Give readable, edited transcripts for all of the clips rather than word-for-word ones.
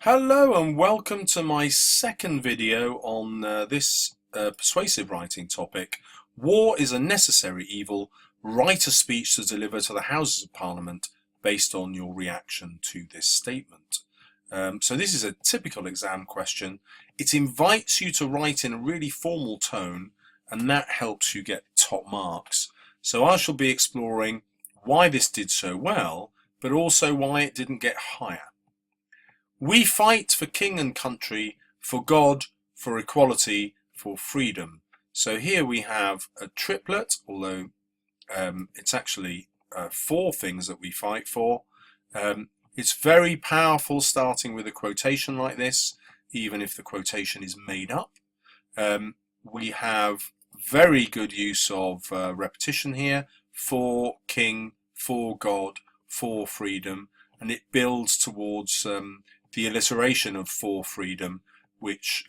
Hello and welcome to my second video on this persuasive writing topic. War is a necessary evil. Write a speech to deliver to the Houses of Parliament based on your reaction to this statement. So this is a typical exam question. It invites you to write in a really formal tone, and that helps you get top marks. So I shall be exploring why this did so well, but also why it didn't get higher. We fight for king and country, for God, for equality, for freedom. So here we have a triplet, although it's actually four things that we fight for. It's very powerful starting with a quotation like this, even if the quotation is made up. We have very good use of repetition here: for king, for God, for freedom, and it builds towards the alliteration of for freedom, which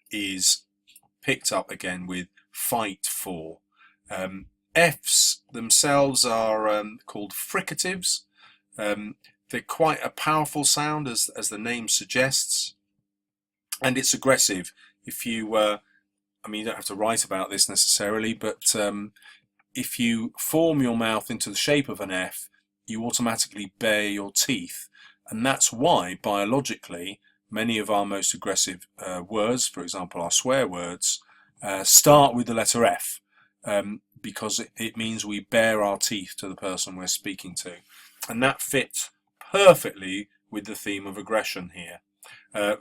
is picked up again with fight for. F's themselves are called fricatives. They're quite a powerful sound, as the name suggests, and it's aggressive. If you, I mean, you don't have to write about this necessarily, but if you form your mouth into the shape of an F, you automatically bare your teeth. And that's why, biologically, many of our most aggressive words, for example, our swear words, start with the letter F, because it means we bare our teeth to the person we're speaking to. And that fits perfectly with the theme of aggression here.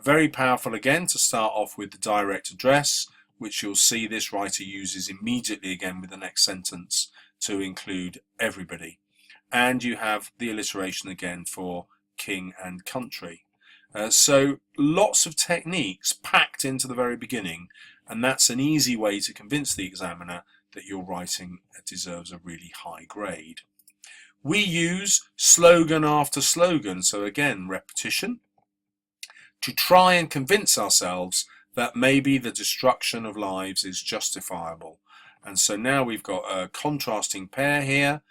Very powerful again to start off with the direct address, which you'll see this writer uses immediately again with the next sentence to include everybody. And you have the alliteration again for king and country. So lots of techniques packed into the very beginning, and that's an easy way to convince the examiner that your writing deserves a really high grade. We use slogan after slogan, so again repetition, to try and convince ourselves that maybe the destruction of lives is justifiable. And so now we've got a contrasting pair here.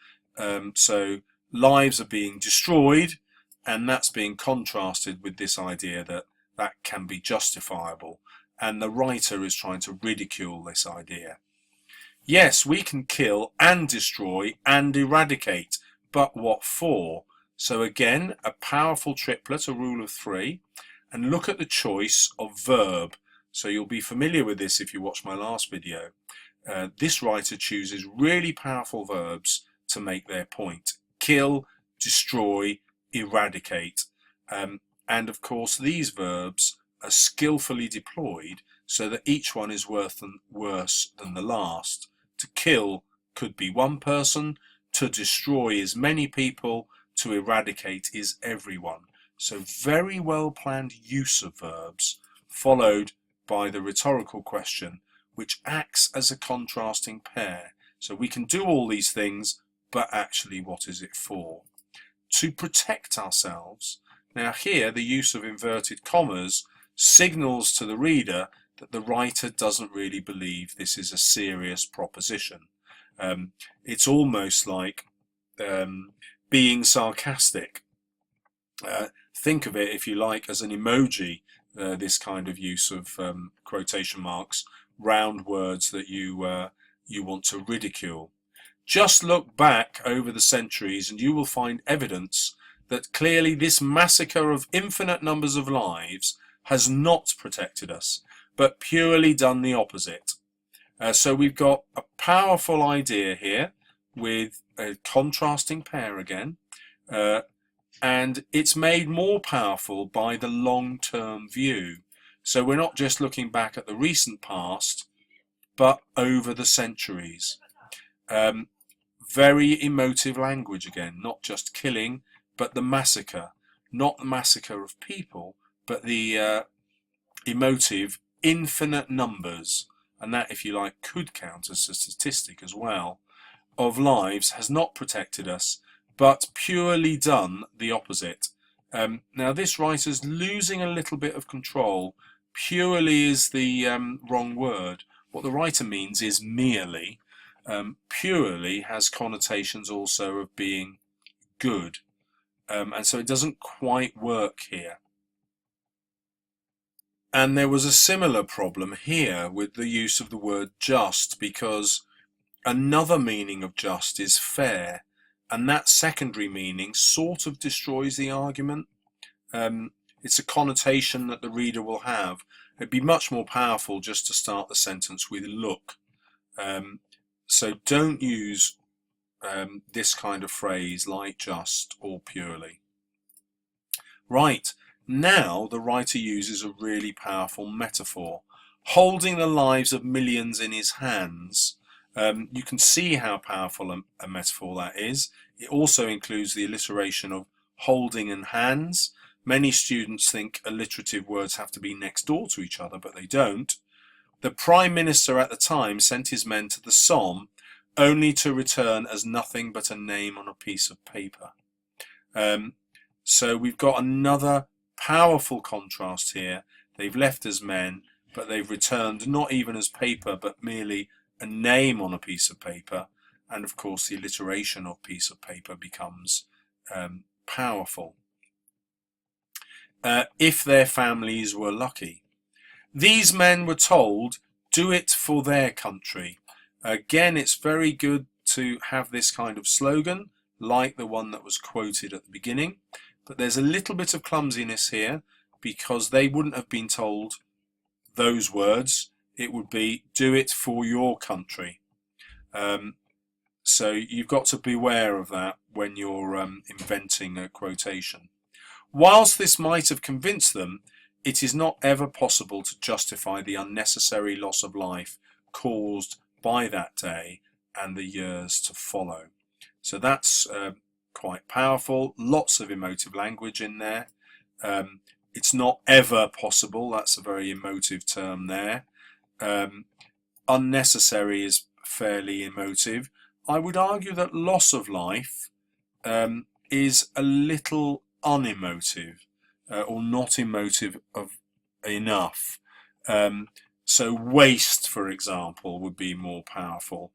So lives are being destroyed, and that's being contrasted with this idea that that can be justifiable, and the writer is trying to ridicule this idea. Yes, we can kill and destroy and eradicate, but what for? So again, a powerful triplet, a rule of three, and look at the choice of verb. So you'll be familiar with this if you watched my last video. This writer chooses really powerful verbs to make their point: kill, destroy, eradicate, and of course these verbs are skillfully deployed so that each one is worse than the last. To kill could be one person, to destroy is many people, to eradicate is everyone. So very well planned use of verbs, followed by the rhetorical question, which acts as a contrasting pair. So we can do all these things, but actually what is it for? To protect ourselves. Now here the use of inverted commas signals to the reader that the writer doesn't really believe this is a serious proposition. It's almost like being sarcastic. Think of it, if you like, as an emoji, this kind of use of quotation marks round words that you want to ridicule. Just look back over the centuries and you will find evidence that clearly this massacre of infinite numbers of lives has not protected us, but purely done the opposite. So we've got a powerful idea here with a contrasting pair again, and it's made more powerful by the long-term view. So we're not just looking back at the recent past, but over the centuries. Very emotive language again, not just killing, but the massacre. Not the massacre of people, but the emotive infinite numbers, and that, if you like, could count as a statistic as well, of lives has not protected us, but purely done the opposite. Now this writer's losing a little bit of control. Purely is the wrong word. What the writer means is merely. Purely has connotations also of being good. and so it doesn't quite work here. And there was a similar problem here with the use of the word just, because another meaning of just is fair, and that secondary meaning sort of destroys the argument. It's a connotation that the reader will have. It'd be much more powerful just to start the sentence with look. So don't use this kind of phrase like just or purely. Right, now the writer uses a really powerful metaphor. Holding the lives of millions in his hands. You can see how powerful a metaphor that is. It also includes the alliteration of holding and hands. Many students think alliterative words have to be next door to each other, but they don't. The Prime Minister at the time sent his men to the Somme only to return as nothing but a name on a piece of paper. So we've got another powerful contrast here. They've left as men, but they've returned not even as paper, but merely a name on a piece of paper. And of course, the alliteration of piece of paper becomes powerful. If their families were lucky. These men were told, do it for their country. Again, it's very good to have this kind of slogan, like the one that was quoted at the beginning. But there's a little bit of clumsiness here, because they wouldn't have been told those words. It would be, do it for your country. So you've got to beware of that when you're inventing a quotation. Whilst this might have convinced them, it is not ever possible to justify the unnecessary loss of life caused by that day and the years to follow. So that's quite powerful. Lots of emotive language in there. It's not ever possible. That's a very emotive term there. Unnecessary is fairly emotive. I would argue that loss of life is a little unemotive or not emotive enough. So waste, for example, would be more powerful,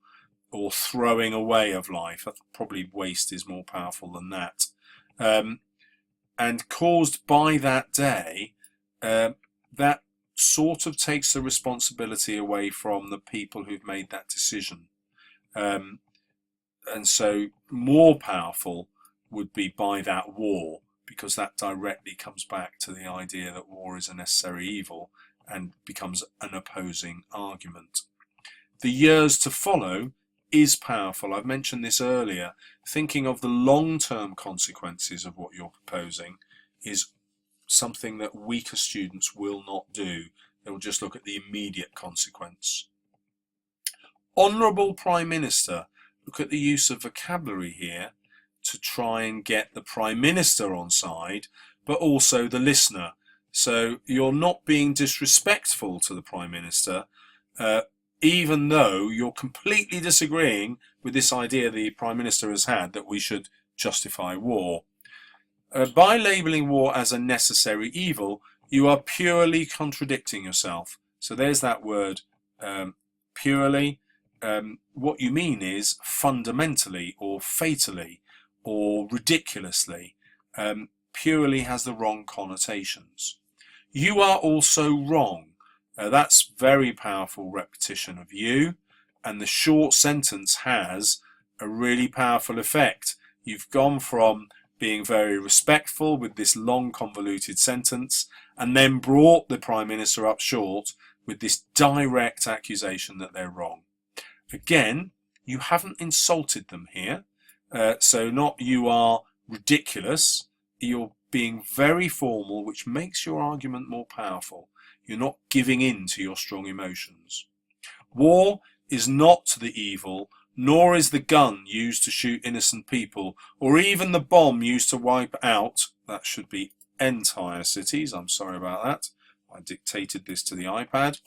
or throwing away of life. Probably waste is more powerful than that. And caused by that day, that sort of takes the responsibility away from the people who've made that decision. And so more powerful would be by that war, because that directly comes back to the idea that war is a necessary evil and becomes an opposing argument. The years to follow is powerful. I've mentioned this earlier. Thinking of the long-term consequences of what you're proposing is something that weaker students will not do. They will just look at the immediate consequence. Honourable Prime Minister. Look at the use of vocabulary here to try and get the Prime Minister on side, but also the listener. So you're not being disrespectful to the Prime Minister, even though you're completely disagreeing with this idea the Prime Minister has had that we should justify war. By labelling war as a necessary evil, you are purely contradicting yourself. So there's that word, purely. What you mean is fundamentally or fatally or ridiculously. Purely has the wrong connotations. You are also wrong. That's very powerful repetition of you, and the short sentence has a really powerful effect. You've gone from being very respectful with this long convoluted sentence and then brought the Prime Minister up short with this direct accusation that they're wrong. Again, you haven't insulted them here, so not you are ridiculous, you're being very formal, which makes your argument more powerful. You're not giving in to your strong emotions. War is not the evil, nor is the gun used to shoot innocent people, or even the bomb used to wipe out, that should be entire cities, I'm sorry about that, I dictated this to the iPad.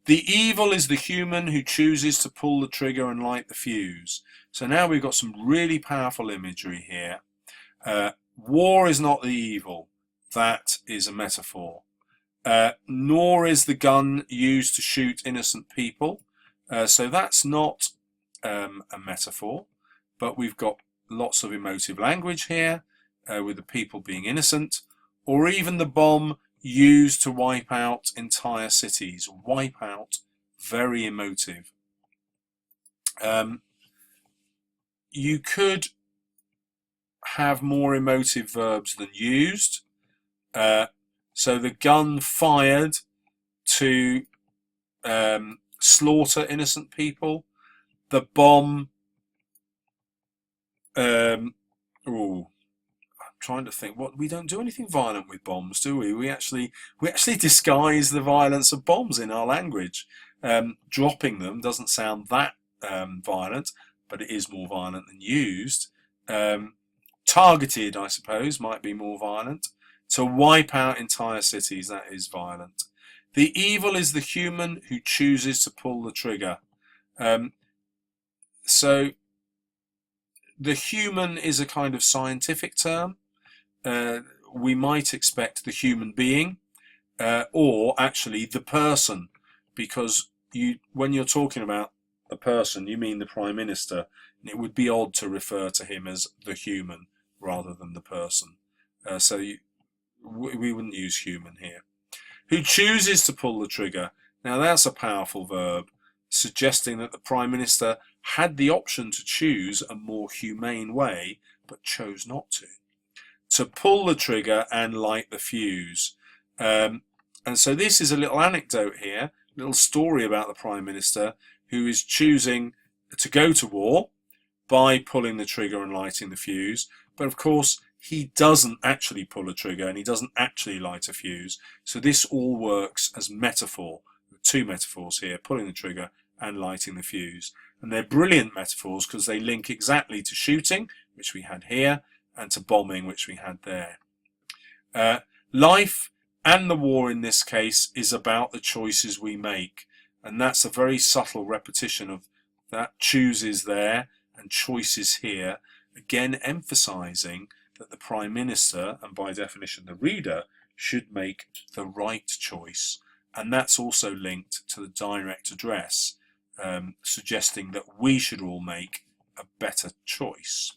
The evil is the human who chooses to pull the trigger and light the fuse. So now we've got some really powerful imagery here. War is not the evil, that is a metaphor. Nor is the gun used to shoot innocent people, so that's not a metaphor, but we've got lots of emotive language here. with the people being innocent, or even the bomb used to wipe out entire cities. Wipe out, very emotive. You could have more emotive verbs than used. So the gun fired to slaughter innocent people. The bomb. I'm trying to think. What, we don't do anything violent with bombs, do we? We actually disguise the violence of bombs in our language. Dropping them doesn't sound that violent, but it is more violent than used. Targeted, I suppose, might be more violent. To wipe out entire cities, that is violent. The evil is the human who chooses to pull the trigger. So the human is a kind of scientific term. We might expect the human being, or actually the person, because when you're talking about a person, you mean the Prime Minister, and it would be odd to refer to him as the human rather than the person. So we wouldn't use human here. Who chooses to pull the trigger. Now that's a powerful verb, suggesting that the Prime Minister had the option to choose a more humane way, but chose not to. To pull the trigger and light the fuse. And so this is a little anecdote here, a little story about the Prime Minister who is choosing to go to war by pulling the trigger and lighting the fuse. But of course, he doesn't actually pull a trigger and he doesn't actually light a fuse. So this all works as metaphor. Two metaphors here, pulling the trigger and lighting the fuse. And they're brilliant metaphors because they link exactly to shooting, which we had here, and to bombing, which we had there. Life and the war in this case is about the choices we make. And that's a very subtle repetition of that chooses there and choices here, again emphasizing that the Prime Minister, and by definition the reader, should make the right choice. And that's also linked to the direct address, suggesting that we should all make a better choice.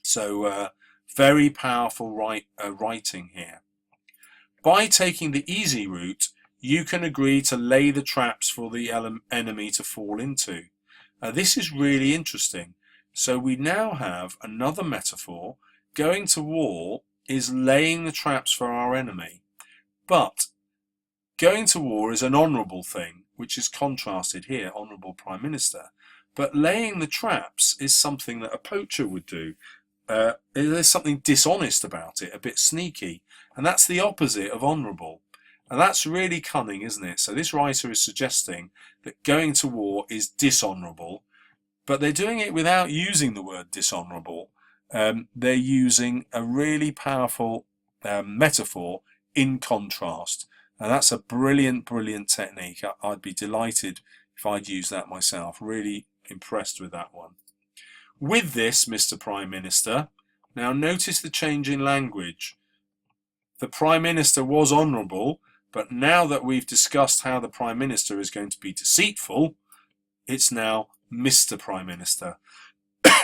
So very powerful writing here. By taking the easy route, you can agree to lay the traps for the enemy to fall into. This is really interesting. So we now have another metaphor. Going to war is laying the traps for our enemy. But going to war is an honourable thing, which is contrasted here, Honourable Prime Minister. But laying the traps is something that a poacher would do. There's something dishonest about it, a bit sneaky. And that's the opposite of honourable. And that's really cunning, isn't it? So this writer is suggesting that going to war is dishonourable, but they're doing it without using the word dishonourable. They're using a really powerful metaphor in contrast. And that's a brilliant, brilliant technique. I'd be delighted if I'd use that myself. Really impressed with that one. With this, Mr. Prime Minister, now notice the change in language. The Prime Minister was honourable, but now that we've discussed how the Prime Minister is going to be deceitful, it's now Mr. Prime Minister.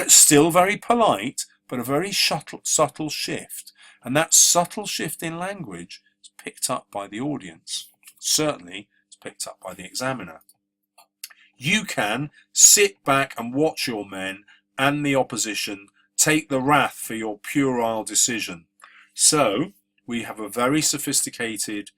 Still very polite, but a very subtle shift. And that subtle shift in language is picked up by the audience. Certainly, it's picked up by the examiner. You can sit back and watch your men and the opposition take the wrath for your puerile decision. So, we have a very sophisticated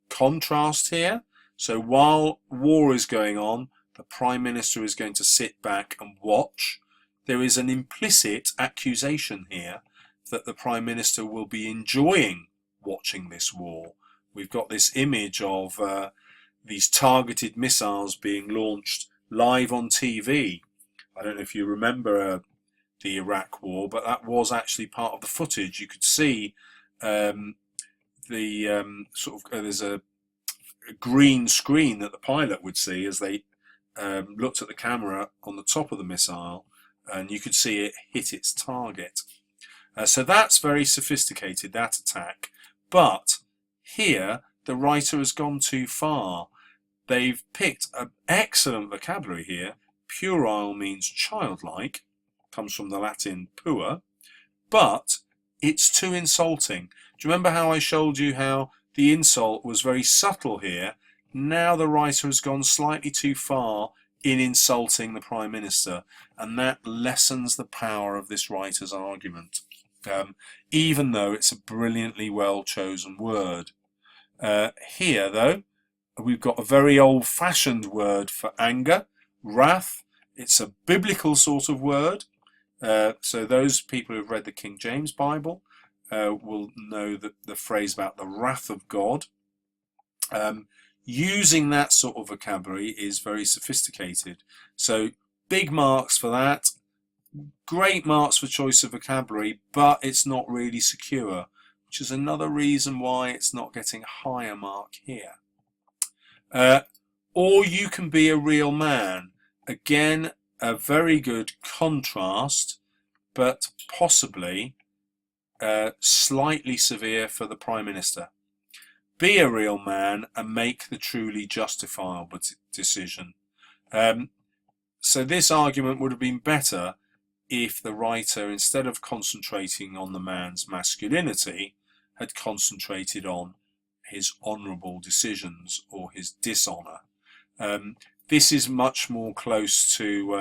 contrast here. So while war is going on, the Prime Minister is going to sit back and watch. There is an implicit accusation here that the Prime Minister will be enjoying watching this war. We've got this image of these targeted missiles being launched live on TV. I don't know if you remember the Iraq war, but that was actually part of the footage. You could see there's a green screen that the pilot would see as they looked at the camera on the top of the missile, and you could see it hit its target. So that's very sophisticated, that attack. But here, the writer has gone too far. They've picked an excellent vocabulary here. Puerile means childlike, comes from the Latin puer, but it's too insulting. Do you remember how I showed you how the insult was very subtle here? Now the writer has gone slightly too far in insulting the Prime Minister, and that lessens the power of this writer's argument, even though it's a brilliantly well chosen word. Here, though, we've got a very old-fashioned word for anger, wrath. It's a biblical sort of word. So those people who've read the King James Bible will know that the phrase about the wrath of God. Using that sort of vocabulary is very sophisticated. So big marks for that. Great marks for choice of vocabulary, but it's not really secure, which is another reason why it's not getting a higher mark here. Or you can be a real man. Again, a very good contrast, but possibly slightly severe for the Prime Minister. Be a real man and make the truly justifiable decision. So this argument would have been better if the writer, instead of concentrating on the man's masculinity, had concentrated on his honourable decisions or his dishonour. This is much more close to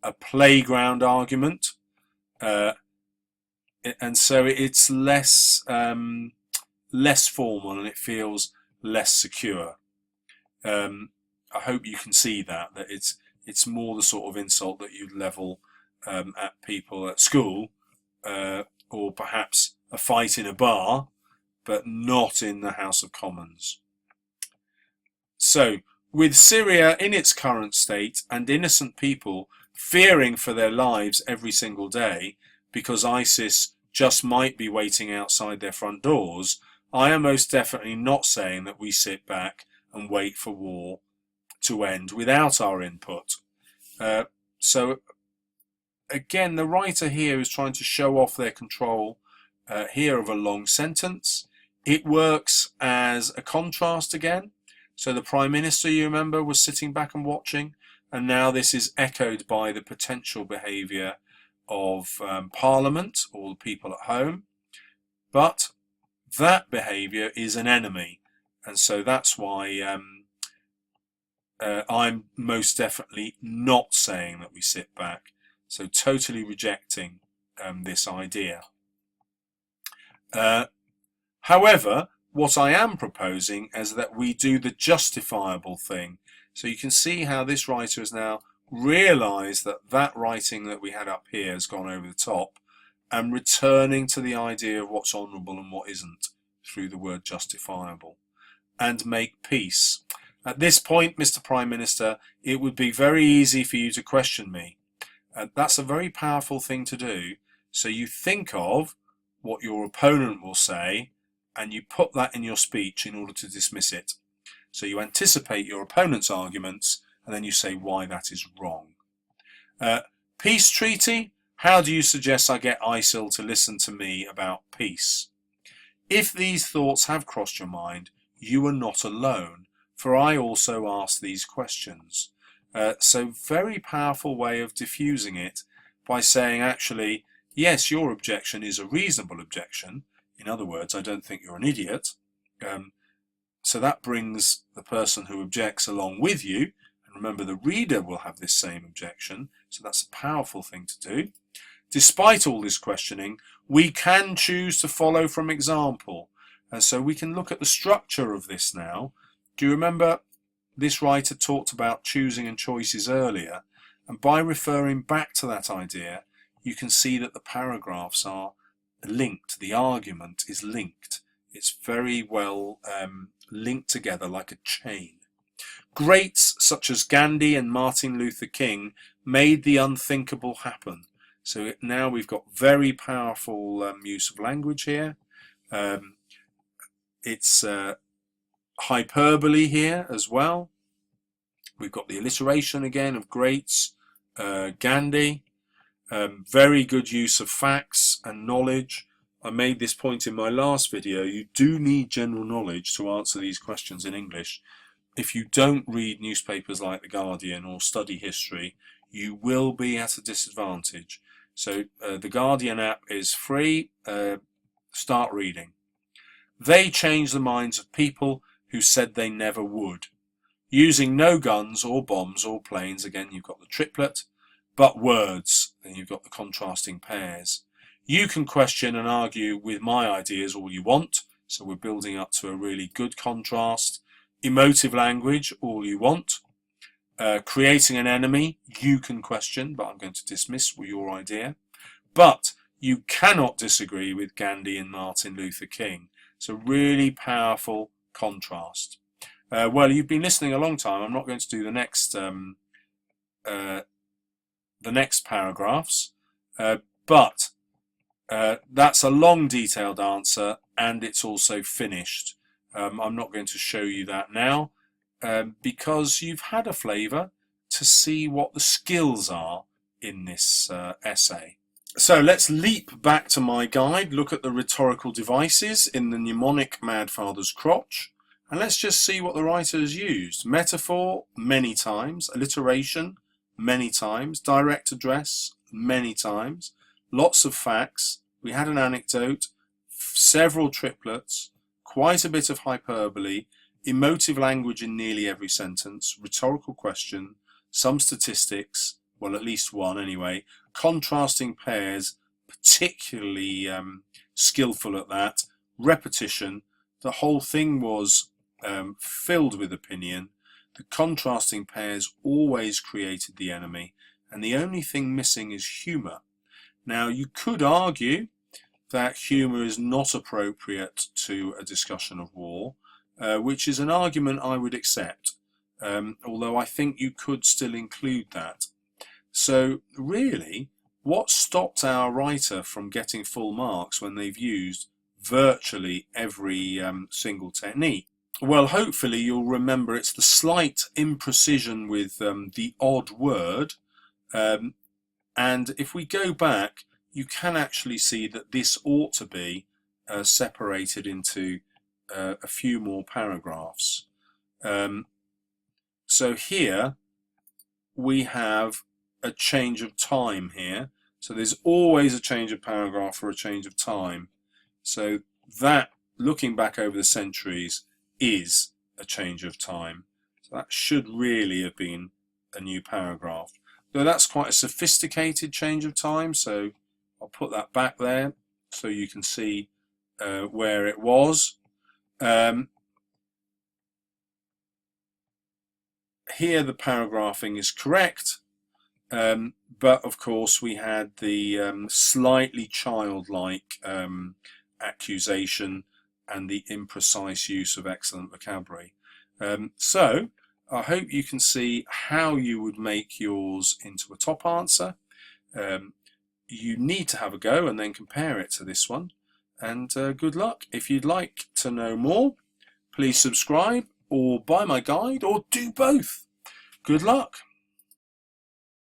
a playground argument, and so it's less formal and it feels less secure. I hope you can see that it's more the sort of insult that you'd level at people at school, or perhaps a fight in a bar, but not in the House of Commons. So, with Syria in its current state and innocent people fearing for their lives every single day because ISIS just might be waiting outside their front doors, I am most definitely not saying that we sit back and wait for war to end without our input. So again, the writer here is trying to show off their control here of a long sentence. It works as a contrast again. So the Prime Minister, you remember, was sitting back and watching, and now this is echoed by the potential behaviour of Parliament or the people at home. But that behaviour is an enemy, and so that's why I'm most definitely not saying that we sit back. So totally rejecting this idea. However, what I am proposing is that we do the justifiable thing. So you can see how this writer has now realised that that writing that we had up here has gone over the top, and returning to the idea of what's honourable and what isn't through the word justifiable, and make peace. At this point, Mr. Prime Minister, it would be very easy for you to question me. That's a very powerful thing to do. So you think of what your opponent will say, and you put that in your speech in order to dismiss it. So you anticipate your opponent's arguments, and then you say why that is wrong. Peace treaty? How do you suggest I get ISIL to listen to me about peace? If these thoughts have crossed your mind, you are not alone, for I also ask these questions. So very powerful way of diffusing it by saying, actually, yes, your objection is a reasonable objection. In other words, I don't think you're an idiot. So that brings the person who objects along with you. And remember, the reader will have this same objection. So that's a powerful thing to do. Despite all this questioning, we can choose to follow from example. And so we can look at the structure of this now. Do you remember this writer talked about choosing and choices earlier? And by referring back to that idea, you can see that the paragraphs are linked. The argument is linked. It's very well linked together like a chain. Greats such as Gandhi and Martin Luther King made the unthinkable happen. So now we've got very powerful use of language here. It's hyperbole here as well. We've got the alliteration again of greats, Gandhi. Very good use of facts and knowledge. I made this point in my last video. You do need general knowledge to answer these questions in English. If you don't read newspapers like The Guardian or study history, you will be at a disadvantage. So the Guardian app is free. Start reading. They changed the minds of people who said they never would. Using no guns or bombs or planes, again you've got the triplet, but words, then you've got the contrasting pairs. You can question and argue with my ideas all you want, so we're building up to a really good contrast. Emotive language, all you want. Creating an enemy, you can question, but I'm going to dismiss your idea. But you cannot disagree with Gandhi and Martin Luther King. It's a really powerful contrast. Well, you've been listening a long time. I'm not going to do the next paragraphs, but that's a long, detailed answer, and it's also finished. I'm not going to show you that now because you've had a flavour to see what the skills are in this essay. So let's leap back to my guide, look at the rhetorical devices in the mnemonic Mad Father's Crotch, and let's just see what the writer has used. Metaphor, many times. Alliteration, many times. Direct address, many times. Lots of facts. We had an anecdote, several triplets, quite a bit of hyperbole, emotive language in nearly every sentence, rhetorical question, some statistics, well, at least one anyway, contrasting pairs, particularly skillful at that, repetition. The whole thing was filled with opinion. The contrasting pairs always created the enemy, and the only thing missing is humour. Now, you could argue that humour is not appropriate to a discussion of war, which is an argument I would accept, although I think you could still include that. So really, what stopped our writer from getting full marks when they've used virtually every single technique? Well, hopefully you'll remember it's the slight imprecision with the odd word, and if we go back, you can actually see that this ought to be separated into a few more paragraphs. So here we have a change of time here. So there's always a change of paragraph or a change of time. So that, looking back over the centuries, is a change of time. So that should really have been a new paragraph. Though that's quite a sophisticated change of time, so I'll put that back there so you can see where it was. Here the paragraphing is correct, but of course we had the slightly childlike accusation and the imprecise use of excellent vocabulary. So I hope you can see how you would make yours into a top answer. You need to have a go and then compare it to this one, and good luck. If you'd like to know more, please subscribe or buy my guide or do both. Good luck.